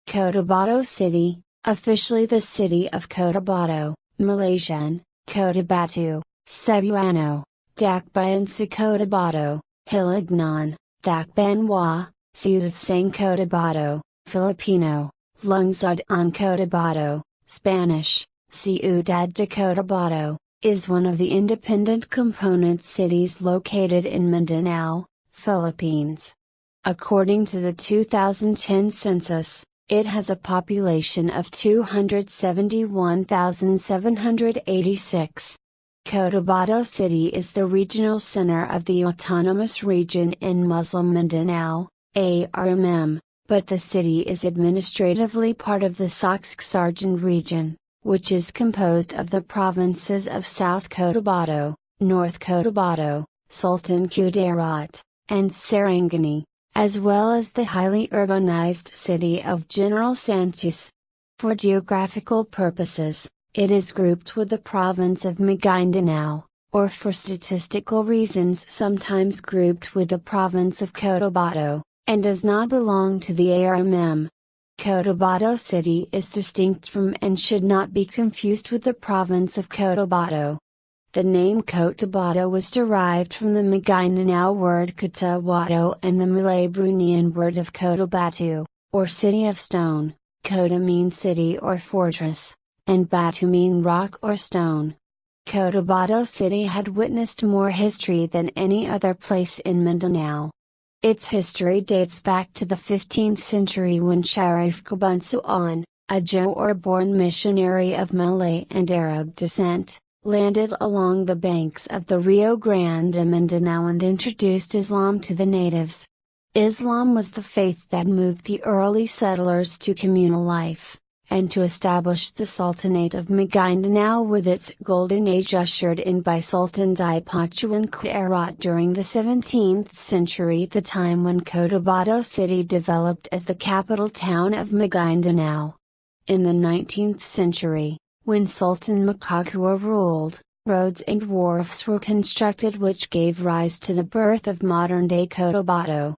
Cotabato City, officially the city of Cotabato, Malaysian, Cotabato, Cebuano, Dakbayan sa Cotabato, Hilignan, Dakbanwa, Ciudad San Cotabato, Filipino, Lungsod on Cotabato, Spanish, Ciudad de Cotabato, is one of the independent component cities located in Mindanao, Philippines. According to the 2010 census, it has a population of 271,786. Cotabato City is the regional center of the autonomous region in Muslim Mindanao, ARMM, but the city is administratively part of the Soxargen region, which is composed of the provinces of South Cotabato, North Cotabato, Sultan Kudarat, and Sarangani, as well as the highly urbanized city of General Santos. For geographical purposes, it is grouped with the province of Maguindanao, or for statistical reasons sometimes grouped with the province of Cotabato, and does not belong to the ARMM. Cotabato City is distinct from and should not be confused with the province of Cotabato. The name Cotabato was derived from the Maguindanao word Cotabato and the Malay Bruneian word of Cotabato, or city of stone. Kota means city or fortress, and Batu mean rock or stone. Cotabato City had witnessed more history than any other place in Mindanao. Its history dates back to the 15th century when Sharif Kabunsuan, a Jew or born missionary of Malay and Arab descent, landed along the banks of the Rio Grande in Mindanao and introduced Islam to the natives. Islam was the faith that moved the early settlers to communal life, and to establish the Sultanate of Maguindanao with its golden age ushered in by Sultan Dipachuan Kudarat during the 17th century, the time when Cotabato City developed as the capital town of Maguindanao. In the 19th century, when Sultan Makakua ruled, roads and wharfs were constructed which gave rise to the birth of modern-day Cotabato.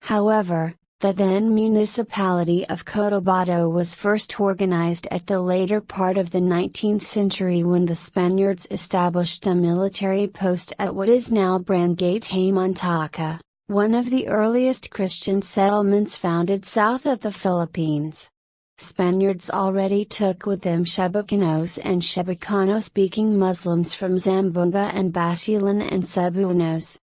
However, the then municipality of Cotabato was first organized at the later part of the 19th century when the Spaniards established a military post at what is now Barangay Tamantaca, one of the earliest Christian settlements founded south of the Philippines. Spaniards already took with them Cebucanos and Cebacano-speaking Muslims from Zamboanga and Basilan and Cebuanos.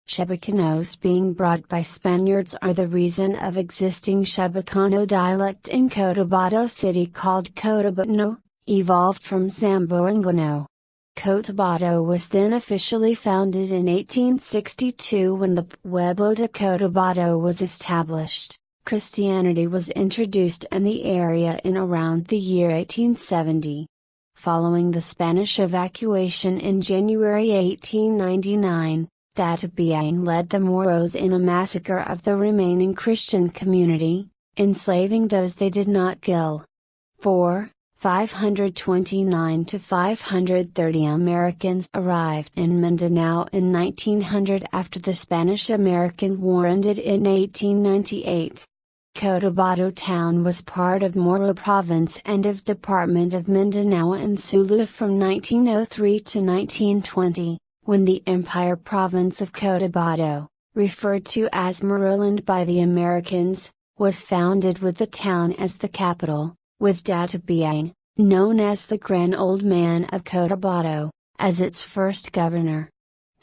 Cebucanos being brought by Spaniards are the reason of existing Cebacano dialect in Cotabato City called Cotabatano, evolved from Zamboangano. Cotabato was then officially founded in 1862 when the Pueblo de Cotabato was established. Christianity was introduced in the area in around the year 1870. Following the Spanish evacuation in January 1899, Databiang led the Moros in a massacre of the remaining Christian community, enslaving those they did not kill. 529 to 530 Americans arrived in Mindanao in 1900 after the Spanish-American War ended in 1898. Cotabato town was part of Moro Province and of Department of Mindanao and Sulu from 1903 to 1920, when the Empire Province of Cotabato, referred to as Moroland by the Americans, was founded with the town as the capital, with Databiang, known as the Grand Old Man of Cotabato, as its first governor.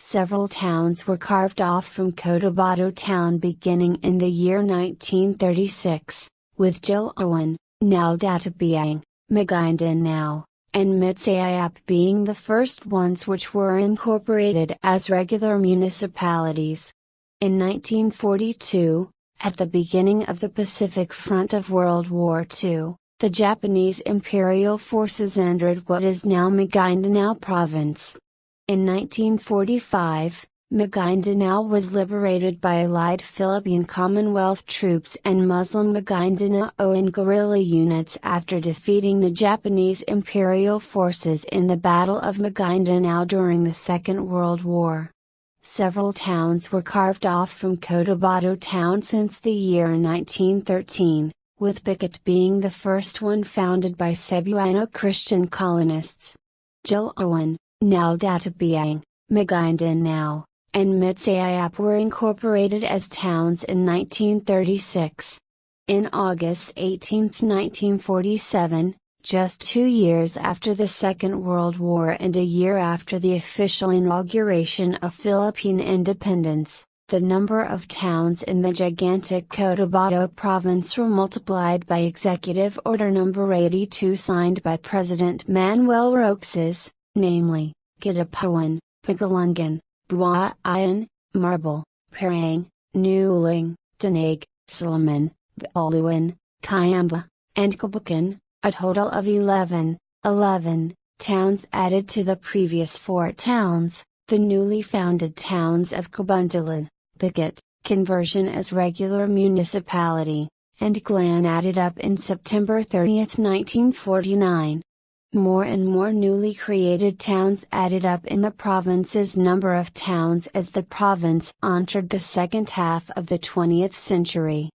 Several towns were carved off from Cotabato town beginning in the year 1936, with Jiloan, now Databiang, Maguindanao, and Mitsayap being the first ones which were incorporated as regular municipalities. In 1942, at the beginning of the Pacific Front of World War II, the Japanese imperial forces entered what is now Maguindanao Province. In 1945, Maguindanao was liberated by Allied Philippine Commonwealth troops and Muslim Maguindanaoan guerrilla units after defeating the Japanese Imperial forces in the Battle of Maguindanao during the Second World War. Several towns were carved off from Cotabato town since the year 1913, with Bicat being the first one founded by Cebuano Christian colonists. Jiloan, now Databiang, Maguindanao, and Mitsayap were incorporated as towns in 1936. In August 18, 1947, just 2 years after the Second World War and a year after the official inauguration of Philippine independence, the number of towns in the gigantic Cotabato province were multiplied by Executive Order No. 82 signed by President Manuel Roxas, namely, Kadapuan, Pagalungan, Buayan, Marble, Parang, Nuling, Tanig, Salaman, Baluan, Cayamba, and Cabucan, a total of 11 towns added to the previous 4 towns, the newly founded towns of Cabundalan, Bicat, conversion as regular municipality, and Glan added up in September 30, 1949. More and more newly created towns added up in the province's number of towns as the province entered the second half of the 20th century.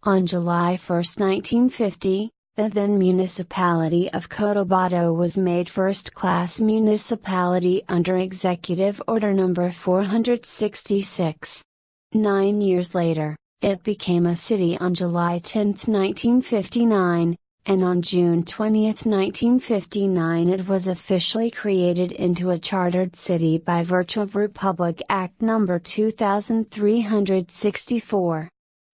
On July 1, 1950, the then municipality of Cotabato was made first-class municipality under Executive Order No. 466. 9 years later, it became a city on July 10, 1959. And on June 20, 1959 it was officially created into a chartered city by virtue of Republic Act No. 2364.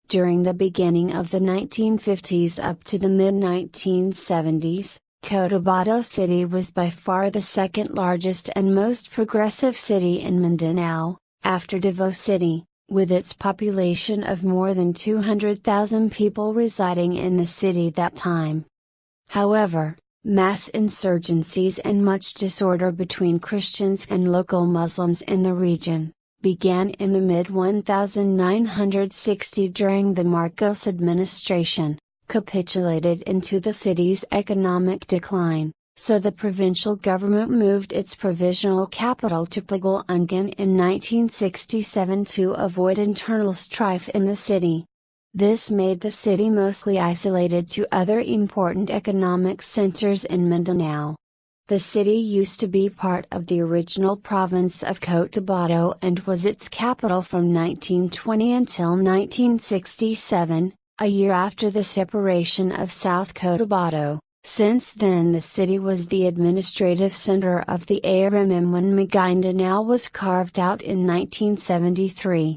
During the beginning of the 1950s up to the mid-1970s, Cotabato City was by far the second largest and most progressive city in Mindanao, after Davao City, with its population of more than 200,000 people residing in the city that time. However, mass insurgencies and much disorder between Christians and local Muslims in the region, began in the mid-1960s during the Marcos administration, capitulated into the city's economic decline. So the provincial government moved its provisional capital to Pagalungan in 1967 to avoid internal strife in the city. This made the city mostly isolated to other important economic centers in Mindanao. The city used to be part of the original province of Cotabato and was its capital from 1920 until 1967, a year after the separation of South Cotabato. Since then the city was the administrative center of the ARMM when Maguindanao was carved out in 1973.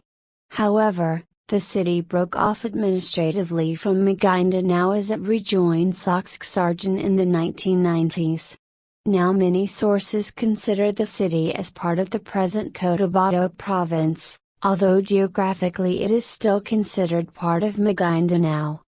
However, the city broke off administratively from Maguindanao as it rejoined Soxargen in the 1990s. Now many sources consider the city as part of the present Cotabato province, although geographically it is still considered part of Maguindanao.